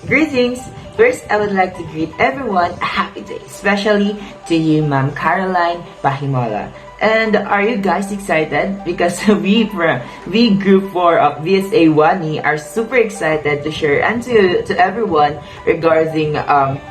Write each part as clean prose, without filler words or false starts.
Greetings! First, I would like to greet everyone a happy day, especially to you, Ma'am Caroline Pahimola. And are you guys excited? Because we Group 4 of VSA Wani are super excited to share and to everyone regarding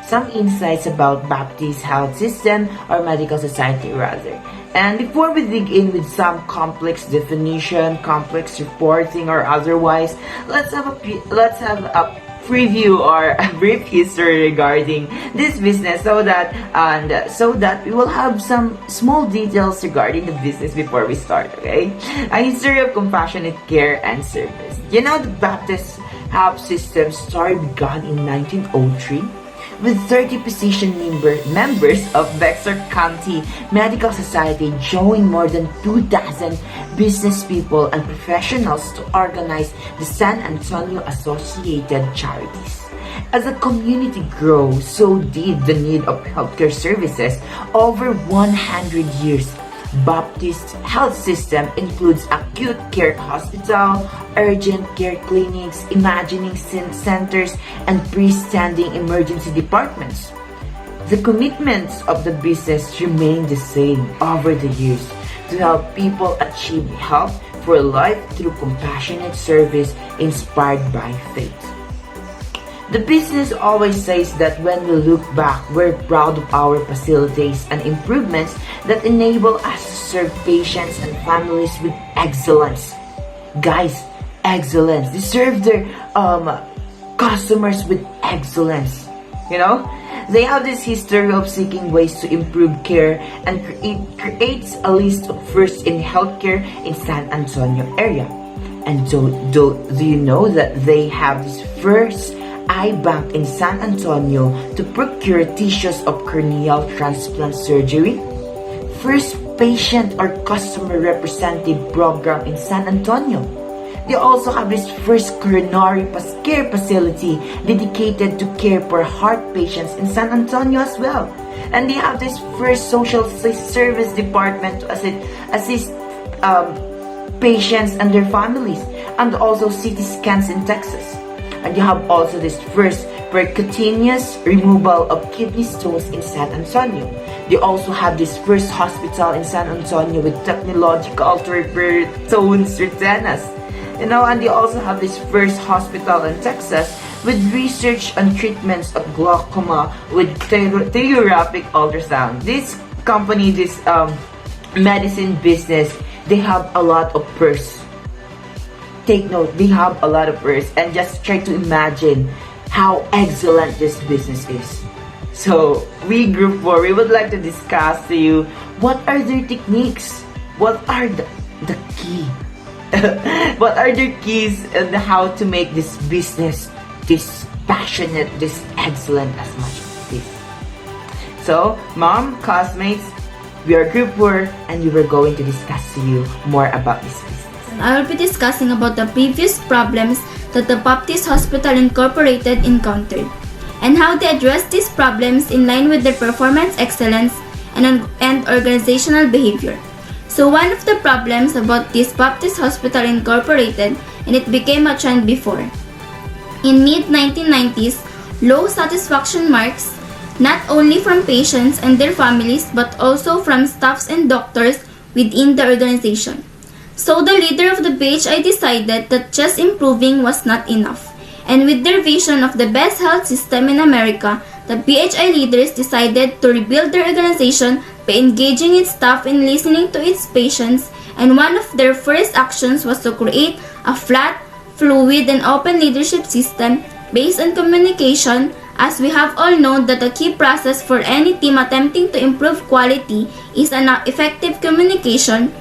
some insights about Baptist Health System or Medical Society rather. And before we dig in with some complex definition, complex reporting or otherwise, let's have a preview or a brief history regarding this business so that we will have some small details regarding the business before we start. Okay, a history of compassionate care and service. You know, the Baptist Health System story began in 1903 with 30 physician members of Bexar County Medical Society joining more than 2,000 business people and professionals to organize the San Antonio Associated Charities. As the community grows, so did the need of healthcare services. Over 100 years, Baptist Health System includes acute care hospital, urgent care clinics, imaging centers, and freestanding emergency departments. The commitments of the business remain the same over the years to help people achieve health for life through compassionate service inspired by faith. The business always says that when we look back, we're proud of our facilities and improvements that enable us to serve patients and families with excellence. Guys, excellence. They serve their customers with excellence. You know? They have this history of seeking ways to improve care and creates a list of firsts in healthcare in San Antonio area. And do you know that they have this first eye bank in San Antonio to procure tissues of corneal transplant surgery? First patient or customer representative program in San Antonio. They also have this first coronary care facility dedicated to care for heart patients in San Antonio as well. And they have this first social service department to assist patients and their families, and also CT scans in Texas. And you have also this first percutaneous removal of kidney stones in San Antonio. They also have this first hospital in San Antonio with technological to repair stones retinas. You know, and they also have this first hospital in Texas with research and treatments of glaucoma with therapeutic ultrasound. This company, this medicine business, they have a lot of purse. Take note, they have a lot of purse, and just try to imagine how excellent this business is. So, we Group 4, we would like to discuss to you what are their techniques, what are the key, what are their keys and how to make this business this passionate, this excellent as much as this. So, Mom, classmates, we are Group 4 and we were going to discuss to you more about this business. I will be discussing about the previous problems that the Baptist Hospital Incorporated encountered and how they addressed these problems in line with their performance excellence and organizational behavior. So one of the problems about this Baptist Hospital Incorporated, and it became a trend before. In mid-1990s, low satisfaction marks not only from patients and their families but also from staffs and doctors within the organization. So the leader of the BHI decided that just improving was not enough. And with their vision of the best health system in America, the BHI leaders decided to rebuild their organization by engaging its staff in listening to its patients, and one of their first actions was to create a flat, fluid, and open leadership system based on communication, as we have all known that a key process for any team attempting to improve quality is an effective communication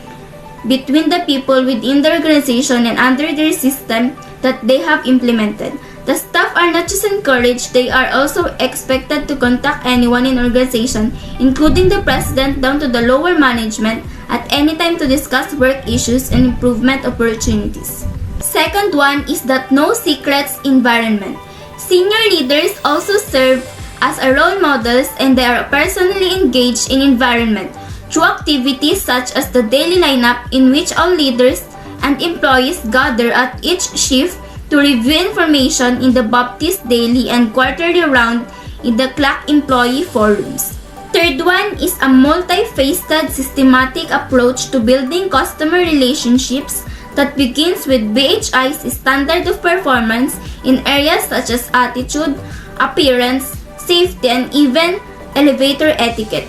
between the people within the organization and under their system that they have implemented. The staff are not just encouraged, they are also expected to contact anyone in organization, including the president down to the lower management, at any time to discuss work issues and improvement opportunities. Second one is that no secrets environment. Senior leaders also serve as a role models, and they are personally engaged in environment through activities such as the daily lineup in which all leaders and employees gather at each shift to review information in the Baptist daily and quarterly round in the CLAC employee forums. Third one is a multi-faceted systematic approach to building customer relationships that begins with BHI's standard of performance in areas such as attitude, appearance, safety, and even elevator etiquette.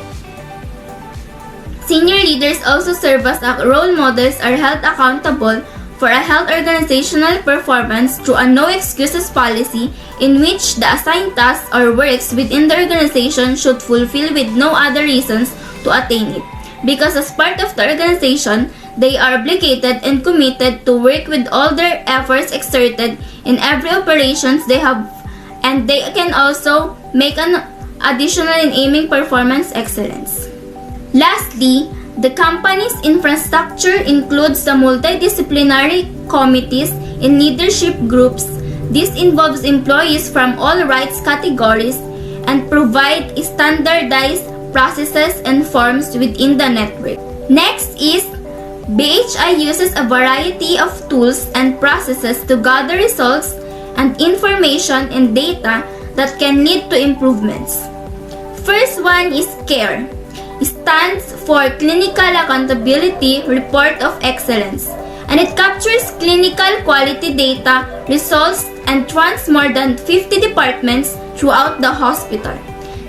Senior leaders also serve as role models are held accountable for a health organizational performance through a no excuses policy in which the assigned tasks or works within the organization should fulfill with no other reasons to attain it. Because as part of the organization, they are obligated and committed to work with all their efforts exerted in every operations they have, and they can also make an additional in aiming performance excellence. Lastly, the company's infrastructure includes the multidisciplinary committees and leadership groups. This involves employees from all rights categories and provide standardized processes and forms within the network. Next is BHI uses a variety of tools and processes to gather results and information and data that can lead to improvements. First one is CARE. It stands for Clinical Accountability Report of Excellence, and it captures clinical quality data, results, and tracks more than 50 departments throughout the hospital.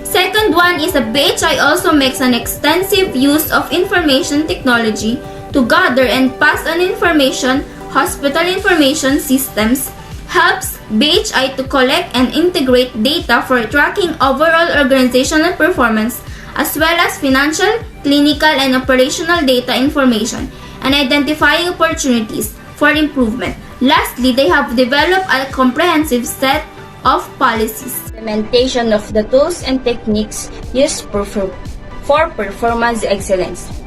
Second one is a BHI also makes an extensive use of information technology to gather and pass on information. Hospital information systems helps BHI to collect and integrate data for tracking overall organizational performance as well as financial, clinical, and operational data information and identifying opportunities for improvement. Lastly, they have developed a comprehensive set of policies. Implementation of the tools and techniques used for performance excellence.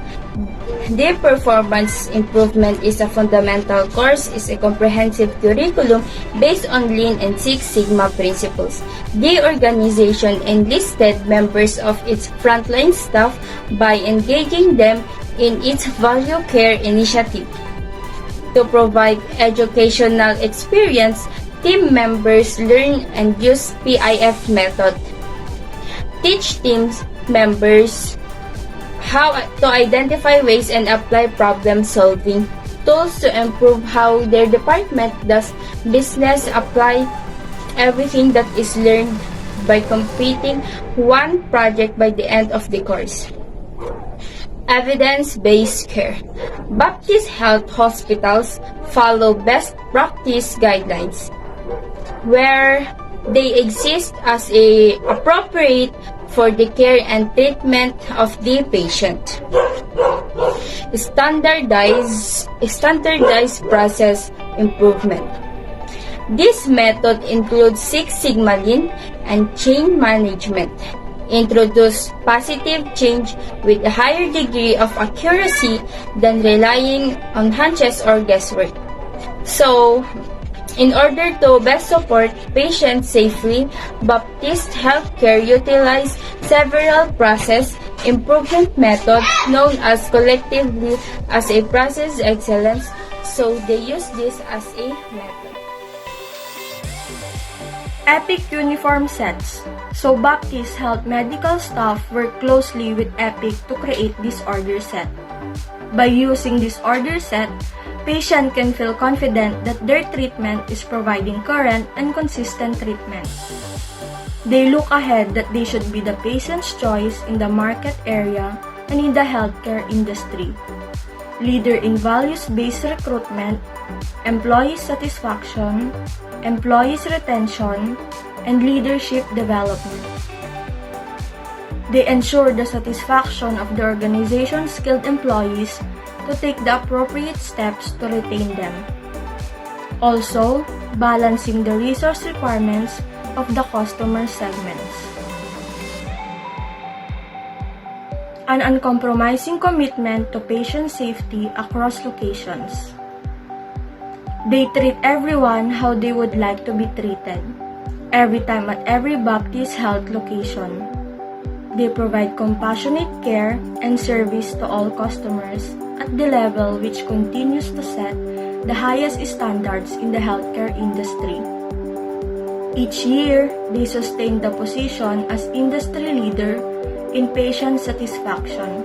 Their performance improvement is a fundamental course, is a comprehensive curriculum based on Lean and Six Sigma principles. The organization enlisted members of its frontline staff by engaging them in its Value Care initiative. To provide educational experience, team members learn and use PIF method. Teach team members how to identify ways and apply problem-solving tools to improve how their department does business, apply everything that is learned by completing one project by the end of the course. Evidence-based care. Baptist Health Hospitals follow best practice guidelines where they exist as appropriate for the care and treatment of the patient. Standardized process improvement. This method includes Six Sigma Lean and change management. Introduce positive change with a higher degree of accuracy than relying on hunches or guesswork. So, in order to best support patients safely, Baptist Healthcare utilized several process improvement methods known as collectively as a process excellence, so they use this as a method. EPIC uniform sets. So Baptist Health medical staff work closely with EPIC to create this order set. By using this order set, patient can feel confident that their treatment is providing current and consistent treatment. They look ahead that they should be the patient's choice in the market area and in the healthcare industry. Leader in values-based recruitment, employee satisfaction, employees retention, and leadership development. They ensure the satisfaction of the organization's skilled employees to take the appropriate steps to retain them. Also, balancing the resource requirements of the customer segments. An uncompromising commitment to patient safety across locations. They treat everyone how they would like to be treated, every time at every Baptist Health location. They provide compassionate care and service to all customers at the level which continues to set the highest standards in the healthcare industry. Each year, they sustain the position as industry leader in patient satisfaction.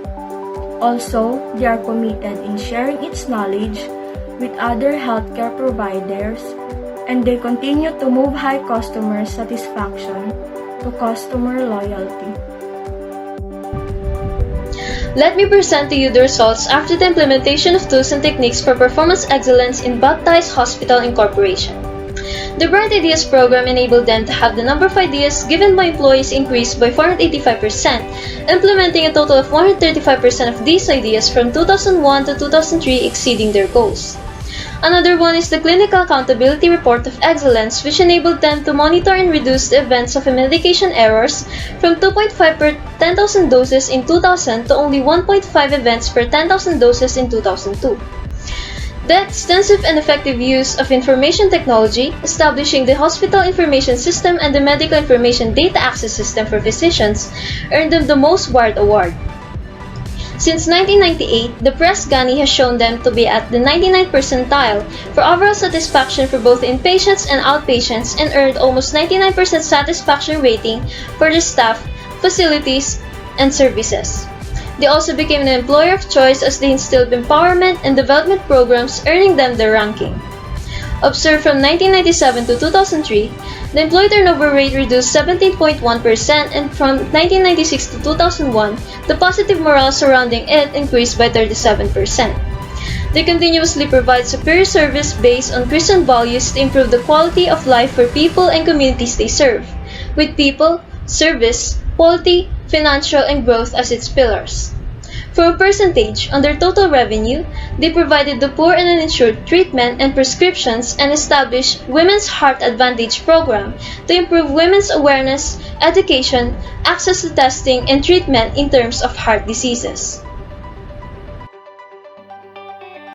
Also, they are committed in sharing its knowledge with other healthcare providers, and they continue to move high customer satisfaction to customer loyalty. Let me present to you the results after the implementation of tools and techniques for performance excellence in Baptist Hospital Incorporation. The Bright Ideas program enabled them to have the number of ideas given by employees increased by 485%, implementing a total of 135% of these ideas from 2001 to 2003 exceeding their goals. Another one is the Clinical Accountability Report of Excellence, which enabled them to monitor and reduce the events of medication errors from 2.5 per 10,000 doses in 2000 to only 1.5 events per 10,000 doses in 2002. The extensive and effective use of information technology, establishing the Hospital Information System and the Medical Information Data Access System for physicians, earned them the Most Wired Award. Since 1998, the Press Gani has shown them to be at the 99th percentile for overall satisfaction for both inpatients and outpatients and earned almost 99% satisfaction rating for their staff, facilities, and services. They also became an employer of choice as they instilled empowerment and development programs, earning them the ranking. Observed from 1997 to 2003, the employee turnover rate reduced 17.1%, and from 1996 to 2001, the positive morale surrounding it increased by 37%. They continuously provide superior service based on Christian values to improve the quality of life for people and communities they serve, with people, service, quality, financial, and growth as its pillars. For a percentage on their total revenue, they provided the poor and uninsured treatment and prescriptions and established Women's Heart Advantage program to improve women's awareness, education, access to testing, and treatment in terms of heart diseases.